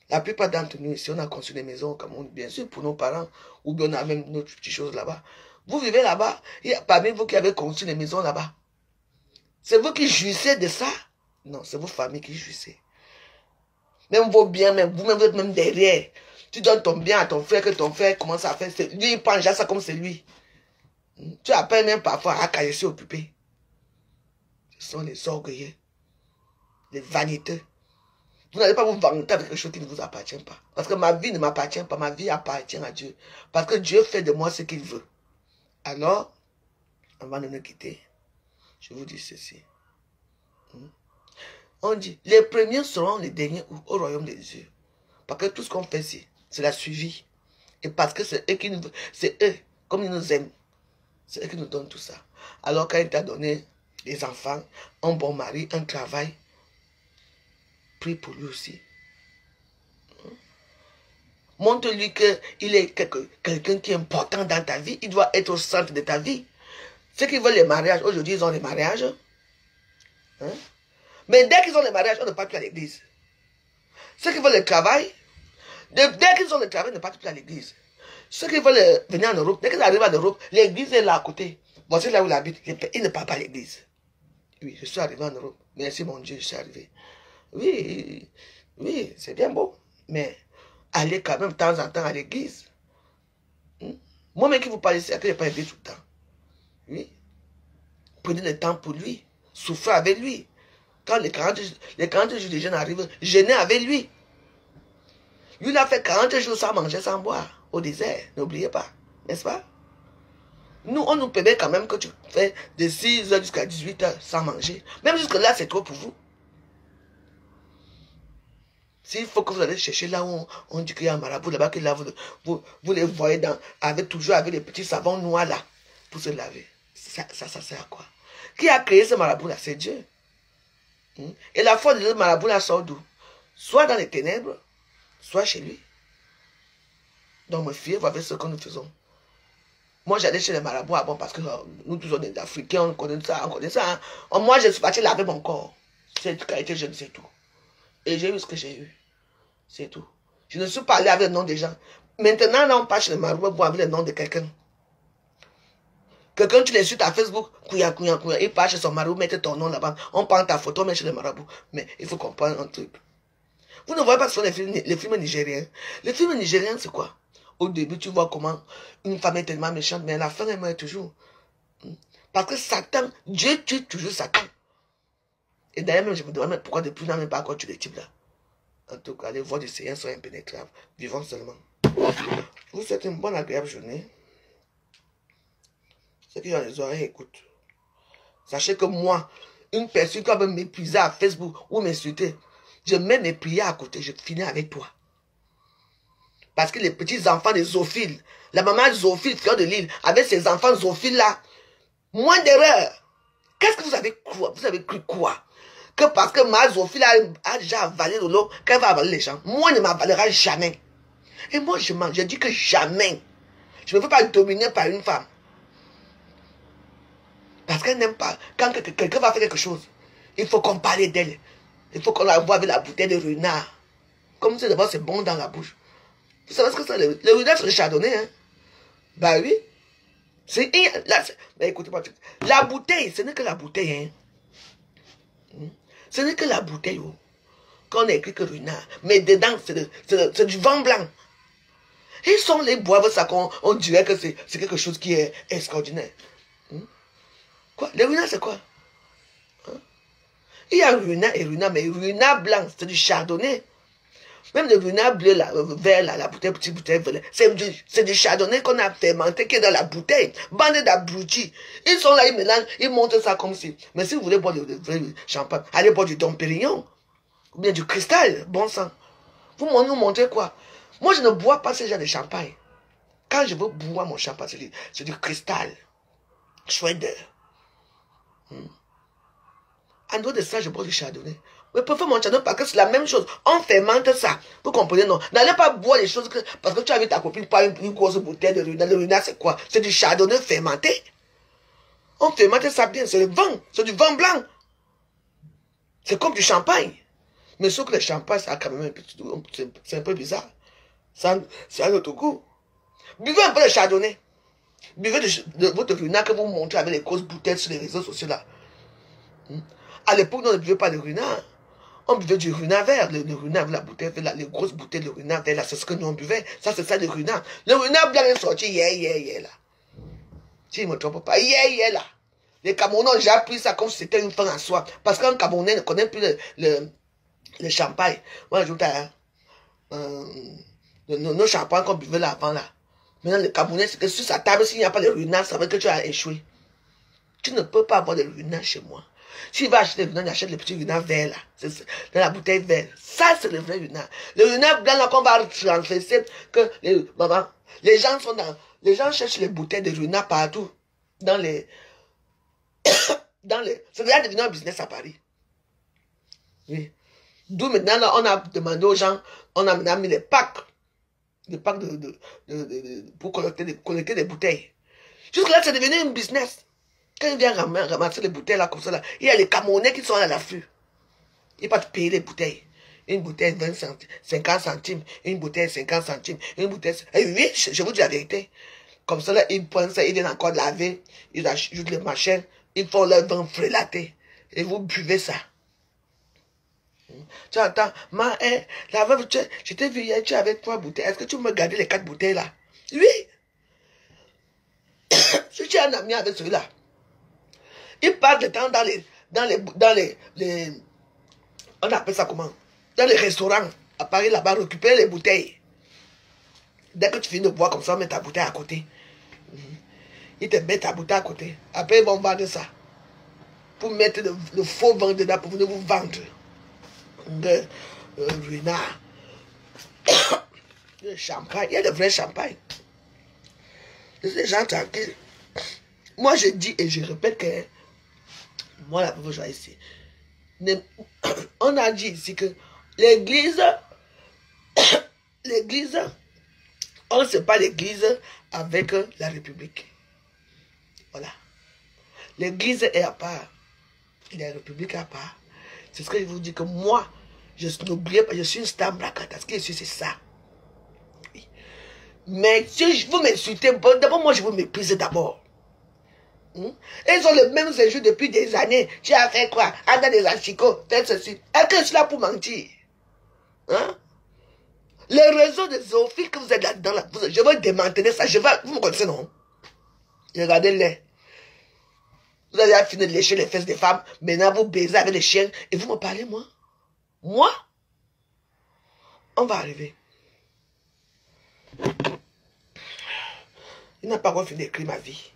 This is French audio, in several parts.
La plupart d'entre nous ici, on a construit des maisons au Cameroun, bien sûr, pour nos parents, ou bien on a même notre petite chose là-bas. Vous vivez là-bas, il y a parmi vous qui avez construit des maisons là-bas. C'est vous qui jouissez de ça? Non, c'est vos familles qui jouissez. Même vos biens, même vous-même, vous êtes même derrière. Tu donnes ton bien à ton frère, que ton frère commence à faire. Lui, il prend déjà ça comme c'est lui. Tu appelles même parfois à caresser occupé. Ce sont les orgueilleux, les vaniteux. Vous n'allez pas vous vanter avec quelque chose qui ne vous appartient pas. Parce que ma vie ne m'appartient pas, ma vie appartient à Dieu. Parce que Dieu fait de moi ce qu'il veut. Alors, avant de nous quitter, je vous dis ceci. On dit, les premiers seront les derniers au royaume des dieux. Parce que tout ce qu'on fait ici, c'est la suivi. Et parce que c'est eux, comme ils nous aiment, c'est eux qui nous donnent tout ça. Alors quand il t'a donné des enfants, un bon mari, un travail, prie pour lui aussi. Montre-lui qu'il est quelqu'un qui est important dans ta vie. Il doit être au centre de ta vie. Ceux qui veulent les mariages, aujourd'hui, ils ont les mariages. Hein? Mais dès qu'ils ont les mariages, on ne part plus à l'église. Ceux qui veulent le travail, dès qu'ils ont le travail, ils ne partent plus à l'église. Ceux qui veulent venir en Europe, dès qu'ils arrivent en Europe, l'église est là à côté. Voici là où il habite, il ne part pas à l'église. Oui, je suis arrivé en Europe. Merci mon Dieu, je suis arrivé. Oui, oui, c'est bien beau. Mais allez quand même de temps en temps à l'église. Moi-même qui vous parle ici, je n'ai pas été tout le temps. Oui. Prenez le temps pour lui. Souffrez avec lui. Quand les 40 jours de jeûne arrivent, jeûnez avec lui. Lui, il a fait 40 jours sans manger, sans boire, au désert. N'oubliez pas. N'est-ce pas? Nous, on nous permet quand même que tu fais de 6 h jusqu'à 18 h sans manger. Même jusque-là, c'est trop pour vous. S'il faut que vous allez chercher là où on dit qu'il y a un marabout là-bas, que là, vous les voyez toujours avec les petits savons noirs là, pour se laver. Ça sert à quoi? Qui a créé ce marabout là? C'est Dieu. Et la foi de ce marabout là sort d'où? Soit dans les ténèbres, soit chez lui. Donc, me fiez avec ce que nous faisons. Moi, j'allais chez les marabouts avant parce que nous tous, on est Africains, on connaît ça, Hein. Moi, je suis parti laver mon corps. Cette qualité, je ne sais tout. Et j'ai eu ce que j'ai eu. C'est tout. Je ne suis pas allé avec le nom des gens. Maintenant, là, on passe chez les marabouts avec le nom de quelqu'un. Quelqu'un, tu l'insultes à Facebook, couilla, il passe chez son marabout, mette ton nom là-bas. On prend ta photo, met chez les marabouts. Mais il faut comprendre un truc. Vous ne voyez pas ce que sont les films nigériens. Les films nigériens, c'est quoi? Au début, tu vois comment une femme est tellement méchante, mais à la fin, elle meurt toujours. Parce que Satan, Dieu tue toujours Satan. Et d'ailleurs, même, je me demande pourquoi depuis là, même pas encore tu les types là. En tout cas, les voies du Seigneur sont impénétrables. Vivons seulement. Je vous souhaite une bonne, agréable journée. Ceux qui ont les oreilles, écoutent. Sachez que moi, une personne qui va m'épuiser à Facebook ou m'insulter, je mets mes prières à côté, je finis avec toi. Parce que les petits enfants des zoophiles, la maman zoophile, Fleur de Lille, avec ses enfants zoophiles là, moins d'erreur. Qu'est-ce que vous avez cru? Vous avez cru quoi? Que parce que ma zoophile a déjà avalé de l'eau, qu'elle va avaler les gens. Moi, ne m'avalera jamais. Et moi, je dis que jamais. Je ne veux pas dominer par une femme. Parce qu'elle n'aime pas. Quand quelqu'un va faire quelque chose, il faut qu'on parle d'elle. Il faut qu'on la voie avec la bouteille de renard. Comme c'est d'abord, c'est bon dans la bouche. Vous savez ce que c'est? Le renard, c'est le chardonnay. Hein? Bah oui. Mais écoutez-moi. La bouteille, ce n'est que la bouteille. Hein? Ce n'est que la bouteille. Oh. Quand on a écrit que renard. Mais dedans, c'est du vin blanc. Ils sont les boivent ça qu'on dirait que c'est quelque chose qui est extraordinaire. Quoi? Le renard, c'est quoi? Il y a renard et renard, mais renard blanc, c'est du chardonnay. Même le renard bleu, là, vert, là, la bouteille, petite bouteille, c'est du chardonnay qu'on a fermenté, qui est dans la bouteille. Bande d'abrutis. Ils sont là, ils mélangent, ils montent ça comme si. Mais si vous voulez boire du champagne, allez boire du Dom Pérignon. Ou bien du cristal, bon sang. Vous nous montrez quoi? Moi, je ne bois pas ce genre de champagne. Quand je veux boire mon champagne, c'est du cristal. Schweder. En dehors de ça, je bois du chardonnay. Mais préfère mon chardonnay parce que c'est la même chose. On fermente ça. Vous comprenez, non? N'allez pas boire les choses parce que tu as vu ta copine pas une grosse bouteille de renard. Le renard, c'est quoi? C'est du chardonnay fermenté. On fermente ça bien. C'est le vin. C'est du vin blanc. C'est comme du champagne. Mais sauf que le champagne, ça a quand même c'est un peu bizarre. C'est un autre goût. Buvez un peu de chardonnay. Buvez de votre ruina que vous montrez avec les grosses bouteilles sur les réseaux sociaux là. À l'époque, on ne buvait pas de ruina. On buvait du ruina vert. Le ruina avec la bouteille vert, les grosses bouteilles de ruina vert là, c'est ce que nous on buvait. Ça, c'est ça le ruina. Le ruina blanc est sorti hier là. Si je ne me trompe pas, hier là. Les Camerounais ont déjà pris ça comme si c'était une fin en soi. Parce qu'un Camerounais ne connaît plus le champagne. Moi, j'ajoute nos champagnes qu'on buvait là avant là. Maintenant, le Camerounais, c'est que sur sa table, s'il n'y a pas de ruina, ça veut dire que tu as échoué. Tu ne peux pas avoir de ruina chez moi. S'il va acheter le ruina, il achète le petit ruina vert là. Dans la bouteille verte. Ça, c'est le vrai ruina. Le ruina blanc là qu'on va renverser, que les gens sont dans. Les gens cherchent les bouteilles de ruina partout. C'est déjà devenu un business à Paris. Oui. D'où maintenant, là, on a demandé aux gens, on a maintenant mis des packs. Des packs pour collecter des bouteilles. Jusque-là, c'est devenu un business. Quand il vient ramasser les bouteilles là, comme ça, là, il y a les Camerounais qui sont à l'affût. Il ne va pas te payer les bouteilles. Une bouteille 20 centimes, 50 centimes, une bouteille 50 centimes, une bouteille... Et oui, je vous dis la vérité. Comme ça, là, ils prennent ça, ils viennent encore laver, ils ajoutent les machins, ils font leur vin frélaté. Et vous buvez ça. Tu entends, la veuve, je t'ai vu hier, tu avais 3 bouteilles. Est-ce que tu me gardais les 4 bouteilles là? Oui. Si tu es un ami avec celui-là, il passe le temps dans les on appelle ça comment? Dans les restaurants, à Paris là-bas, récupérer les bouteilles. Dès que tu finis de boire comme ça, on met ta bouteille à côté. Ils te mettent ta bouteille à côté. Après, ils vont vendre ça. Pour mettre le faux vin dedans, pour venir vous vendre. De ruina. Le champagne. Il y a de vrais champagne. Les gens tranquilles. Moi, je dis et je répète que moi, la pauvre joie ici. On a dit ici que l'église, on ne sait pas l'église avec la République. Voilà. L'église est à part. La République est à part. C'est ce que je vous dis que moi, n'oubliez pas, je suis une star bracata. Ce que je suis, c'est ça. Oui. Mais si vous m'insultez, d'abord, moi, je vous méprise d'abord. Ils ont le même séjour depuis des années. Tu as fait quoi? Ada des asticots, faites ceci. Est-ce que je suis là pour mentir? Hein? Le réseau des zoophiles que vous êtes là-dedans, là, je vais démanteler ça. Vous me connaissez, non? Regardez-les. Vous avez fini de lécher les fesses des femmes. Maintenant, vous baisez avec les chiens. Et vous me parlez, moi? Moi? On va arriver. Il n'a pas encore fini d'écrire ma vie.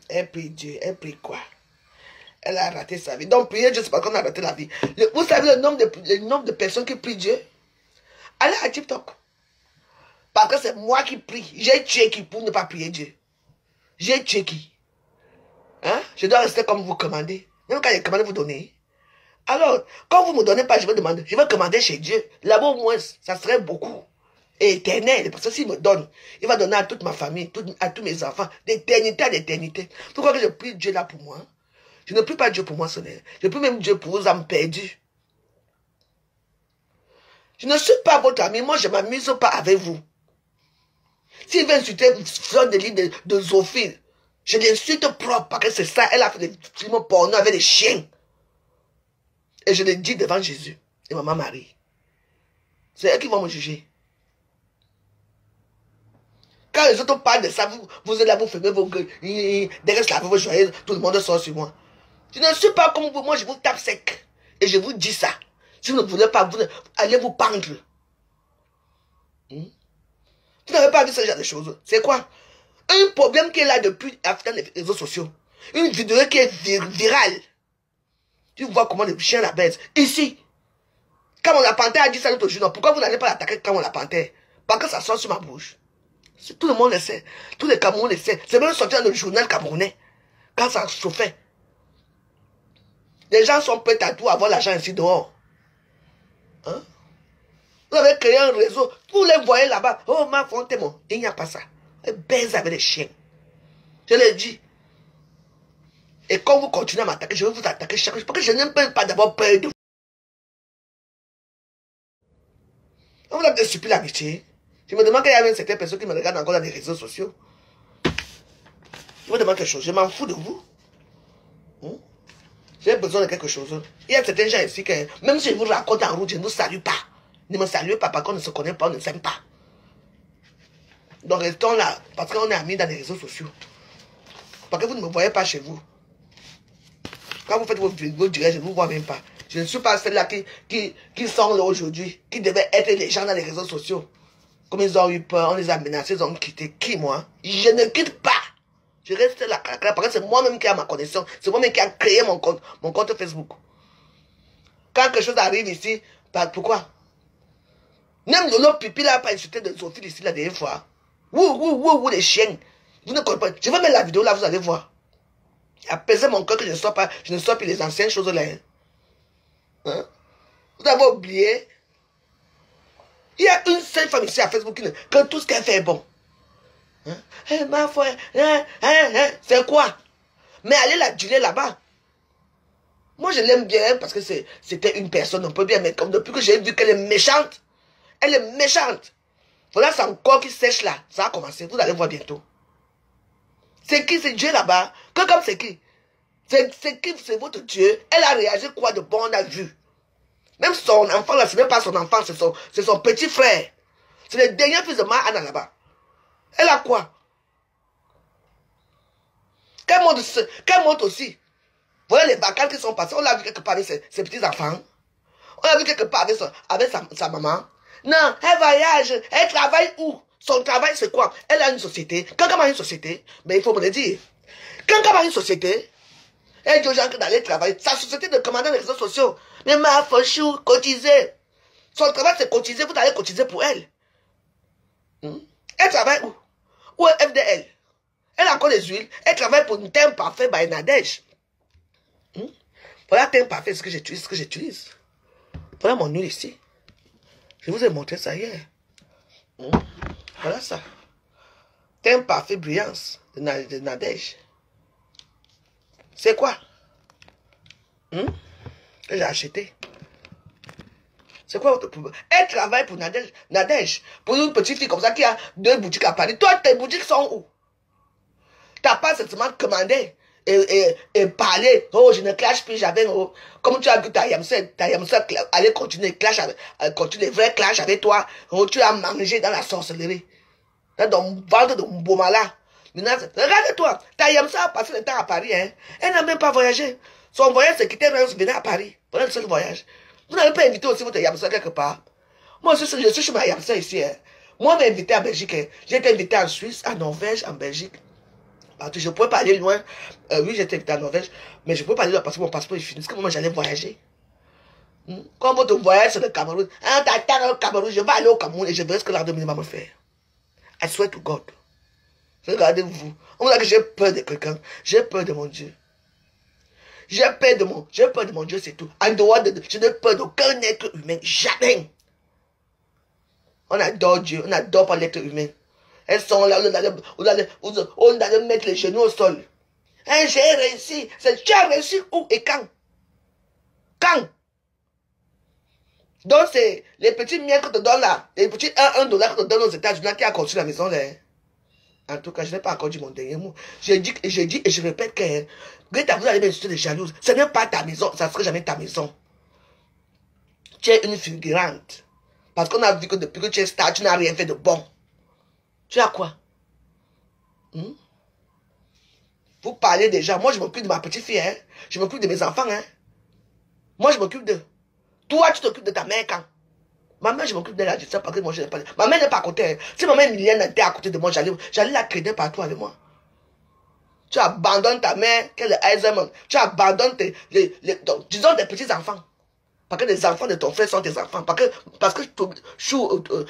Elle prie Dieu. Elle prie quoi? Elle a raté sa vie. Donc, prier Dieu, c'est parce qu'on a raté la vie. Vous savez le nombre de personnes qui prient Dieu? Allez à TikTok. Parce que c'est moi qui prie. J'ai tué qui pour ne pas prier Dieu? J'ai tué qui? Hein? Je dois rester comme vous commandez. Même quand il commande, vous donnez. Alors, quand vous ne me donnez pas, je vais demander. Je vais commander chez Dieu. Là-bas, au moins, ça serait beaucoup. Et éternel. Parce que s'il me donne, il va donner à toute ma famille, à tous mes enfants, d'éternité à d'éternité. Pourquoi que je prie Dieu là pour moi? Je ne prie pas Dieu pour moi seul. Je prie même Dieu pour vos âmes perdues. Je ne suis pas votre ami. Moi, je ne m'amuse pas avec vous. S'il veut insulter sur des livres de zoophile, je l'insulte propre parce que c'est ça. Elle a fait des films porno avec des chiens. Et je le dis devant Jésus et maman Marie. C'est eux qui vont me juger. Quand les autres parlent de ça, vous êtes là, vous fermez vos gueules. Derrière la veuve joyeuse, tout le monde sort sur moi. Je ne suis pas comme vous. Moi, je vous tape sec. Et je vous dis ça. Si vous ne voulez pas, allez vous pendre. Vous n'avez pas vu ce genre de choses. C'est quoi? Un problème qui est là depuis dans les réseaux sociaux. Une vidéo qui est virale. Tu vois comment les chiens la baissent. Ici. Quand la panthère a dit ça l'autre jour, pourquoi vous n'allez pas l'attaquer quand la panthère? Parce que ça sort sur ma bouche. Tout le monde le sait. Tous les Camerounais le savent. C'est même sorti dans le journal camerounais. Quand ça chauffait. Les gens sont prêts à tout avoir l'argent ici dehors. Hein? Vous avez créé un réseau. Vous les voyez là-bas. Oh, ma fontaine. Il n'y a pas ça. Ils baisent avec les chiens. Je l'ai dit. Et quand vous continuez à m'attaquer, je vais vous attaquer chaque jour. Parce que je n'aime pas d'abord peur de vous. On vous a stupide l'amitié. Je me demande qu'il y a même certaines personnes qui me regardent encore dans les réseaux sociaux. Je vous demande quelque chose. Je m'en fous de vous. J'ai besoin de quelque chose. Il y a certains gens ici que, même si je vous raconte en route, je ne vous salue pas. Ne me saluez pas parce qu'on ne se connaît pas, on ne s'aime pas. Donc restons là, parce qu'on est amis dans les réseaux sociaux. Parce que vous ne me voyez pas chez vous. Quand vous faites vos directs, je ne vous vois même pas. Je ne suis pas celle-là qui sont là aujourd'hui, qui devait être les gens dans les réseaux sociaux. Comme ils ont eu peur, on les a menacés, ils ont quitté. Qui, moi? Je ne quitte pas. Je reste là, parce que c'est moi-même qui ai ma connexion. C'est moi-même qui a créé mon compte Facebook. Quand quelque chose arrive ici, pourquoi? Même Lolo Pipi n'a pas insulté de Sophie ici la dernière fois. Ouh, les chiens. Vous ne comprenez pas. Je vais mettre la vidéo là, vous allez voir. Apaiser mon cœur que je ne sois plus les anciennes choses là. Hein? Vous avez oublié. Il y a une seule femme ici à Facebook que tout ce qu'elle fait est bon. Hein? Hey, ma foi, c'est quoi? Mais allez la durer là-bas. Moi je l'aime bien parce que c'était une personne, on peut bien, mais comme depuis que j'ai vu qu'elle est méchante, elle est méchante. Voilà, c'est encore qui sèche là. Ça a commencé, vous allez voir bientôt. C'est qui? C'est Dieu là-bas. Comme c'est qui? C'est qui? C'est votre Dieu. Elle a réagi quoi de bon, on a vu. Même son enfant là, ce n'est pas son enfant, c'est son petit frère. C'est le dernier fils de Anna là-bas. Elle a quoi? Qu'elle monte aussi. Voilà les vacances qui sont passées. On l'a vu quelque part avec ses petits-enfants. On l'a vu quelque part avec sa maman. Non, elle voyage. Elle travaille où? Son travail, c'est quoi? Elle a une société. Quand elle a une société, mais il faut me le dire. Quand elle a une société, elle dit aux gens d'aller travailler. Sa société de commander les réseaux sociaux. Mais ma fauchou, cotiser. Son travail, c'est cotiser. Vous allez cotiser pour elle. Elle travaille où? Où est FDL? Elle a encore des huiles. Elle travaille pour une teint parfait by Nadège. Voilà teint parfait, ce que j'utilise. Voilà mon huile ici. Je vous ai montré ça hier. Voilà ça. Teint parfait brillance de Nadège. C'est quoi? Que j'ai acheté. C'est quoi votre problème? Elle travaille pour Nadège. Pour une petite fille comme ça qui a 2 boutiques à Paris. Toi, tes boutiques sont où? T'as pas seulement commandé et parler. Oh, je ne clash plus, j'avais. Oh. Comme tu as vu ta Yamsa aller continuer continuer vrai clash avec toi. Oh, tu as mangé dans la sorcellerie. Dans ton ventre de Mbomala. Maintenant, regarde-toi. Ta Yamsa a passé le temps à Paris. Hein. Elle n'a même pas voyagé. Son voyage, c'est quitter Reims, venir à Paris. Voilà le seul voyage. Vous n'avez pas invité aussi votre Yamsa quelque part. Moi, je suis chez ma Yamsa ici. Hein. Moi, je m'ai invité en Belgique. Hein. J'ai été invité en Suisse, en Norvège, en Belgique. Parce que je ne pouvais pas aller loin. Oui, j'étais invité en Norvège. Mais je ne pouvais pas aller loin parce que mon passeport est fini. Parce que moi, j'allais voyager. Quand votre voyage, c'est le Cameroun. T'attends au Cameroun. Je vais aller au Cameroun et je verrai ce que l'armée va me faire. I swear to God. Regardez-vous. On a que j'ai peur de quelqu'un. J'ai peur de mon Dieu. J'ai peur de mon Dieu, c'est tout. En dehors de, je n'ai peur d'aucun être humain. Jamais. On adore Dieu. On n'adore pas l'être humain. Elles sont là, on allait mettre les genoux au sol. Hein, j'ai réussi. Tu as réussi où et quand? Quand? Donc c'est les petits miens que te donne là, les petits $1 que te donne aux États-Unis qui a construit la maison là. En tout cas, je n'ai pas encore dit mon dernier mot. J'ai dit et je répète que Greta, vous allez m'insulter de jalouse. Ce n'est pas ta maison, ça ne sera jamais ta maison. Tu es une figurante. Parce qu'on a vu que depuis que tu es star, tu n'as rien fait de bon. Tu as quoi? Vous parlez déjà. Moi, je m'occupe de ma petite fille. Hein? Je m'occupe de mes enfants. Hein? Moi, je m'occupe de... Toi, tu t'occupes de ta mère quand? Ma mère, je m'occupe de la justice parce que moi, je n'ai pas... Ma mère n'est pas à côté. Hein. Si ma mère Milienne était à côté de moi, j'allais la traîner partout avec moi. Tu abandonnes ta mère, qu'elle est Alzheimer. Tu abandonnes disons des petits-enfants. Parce que les enfants de ton frère sont tes enfants. Parce que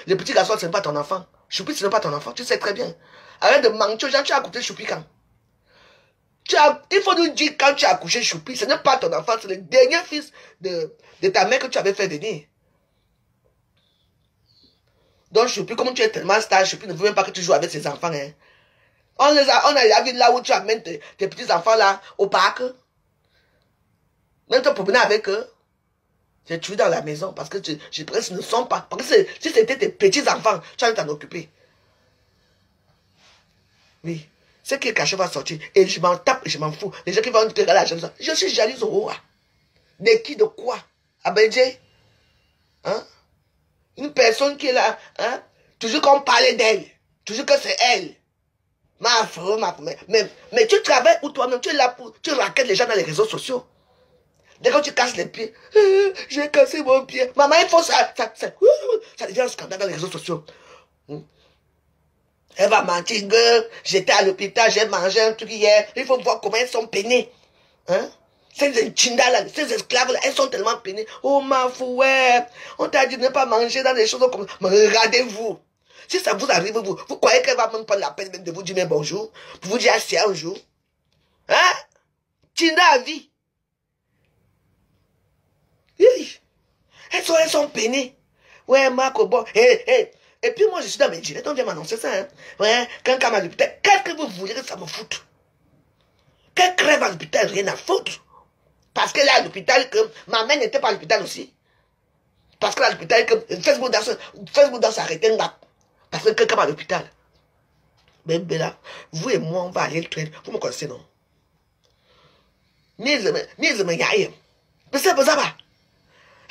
les petits garçons, ce n'est pas ton enfant. Choupi, ce n'est pas ton enfant. Tu sais très bien. Arrête de mentir aux gens. Tu as accouché Choupi quand? Il faut nous dire quand tu as accouché Choupi, ce n'est pas ton enfant. C'est le dernier fils de ta mère que tu avais fait venir. Donc Choupi, comme tu es tellement star, Choupi ne veut même pas que tu joues avec ses enfants. Hein. On a vu là où tu amènes tes petits enfants là au parc. Même te promener avec eux. J'ai tué dans la maison parce que je pense qu'ils ne sont pas. Parce que si c'était tes petits-enfants, tu allais t'en occuper. Oui. Ce qui est caché va sortir. Et je m'en tape, je m'en fous. Les gens qui vont te regarder la jalousie. Je suis jalouse au roi. De qui, de quoi? Abedje? Hein? Une personne qui est là, hein? Toujours qu'on parlait d'elle. Toujours que c'est elle. Mais tu travailles ou toi-même, tu es là pour... Tu raquettes les gens dans les réseaux sociaux. Dès que tu casses les pieds, j'ai cassé mon pied. Maman, il faut ça. Ça devient un scandale dans les réseaux sociaux. Elle va mentir, j'étais à l'hôpital, j'ai mangé un truc hier. Il faut voir comment elles sont peinées. Hein? Ces là, ces esclaves là, elles sont tellement peinées. Oh ma fouette, on t'a dit de ne pas manger dans des choses comme ça. Mais regardez-vous. Si ça vous arrive, vous croyez qu'elle va même prendre la peine même de vous dire mais bonjour, pour vous dire assez un jour. Hein? Tinda à vie. Oui. Elles sont peinées. Ouais, Marco, bon. Et puis moi, je suis dans mes gilets, on vient m'annoncer ça. Hein? Ouais, quand à l'hôpital, qu'est-ce que vous voulez que ça me foute? Qu'elle crève à l'hôpital, rien à foutre. Parce qu'elle est à l'hôpital, que ma mère n'était pas à l'hôpital aussi. Parce qu'elle est à l'hôpital, que Facebook doit s'arrêter là. Parce que quelqu'un va à l'hôpital. Mais là, vous et moi, on va aller le train. Vous me connaissez, non? Mais c'est pas ça.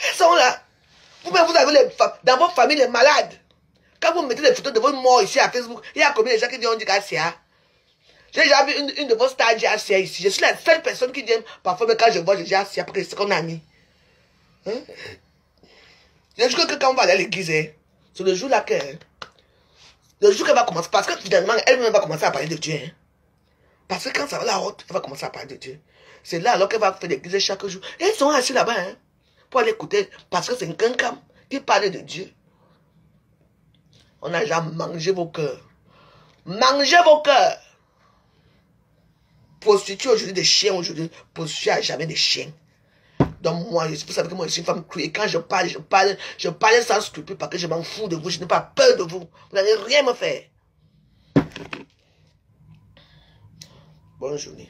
Elles sont là. Vous-même, vous avez dans votre famille les malades. Quand vous mettez des photos de votre mort ici à Facebook, il y a combien de gens qui viennent dire qu'ACA? J'ai déjà vu une de vos stars dire ACA ici. Je suis la seule personne qui vient parfois, mais quand je vois, je dis ACA parce que c'est ce qu'on a mis. Hein? Je jure que quand on va aller à l'église, hein, c'est le jour là que. Le jour qu'elle va commencer, parce que finalement, elle-même va commencer à parler de Dieu. Hein. Parce que quand ça va la haute, elle va commencer à parler de Dieu. C'est là alors qu'elle va faire l'église chaque jour. Et ils sont assis là-bas hein, pour aller écouter. Parce que c'est un cancam qui parle de Dieu. On a déjà mangé vos cœurs. Mangez vos cœurs. Prostituée aujourd'hui des chiens, aujourd'hui, prostituée à jamais des chiens. Donc moi, vous savez que moi je suis une femme cruelle. Quand je parle sans scrupule parce que je m'en fous de vous, je n'ai pas peur de vous. Vous n'allez rien me faire. Bonne journée.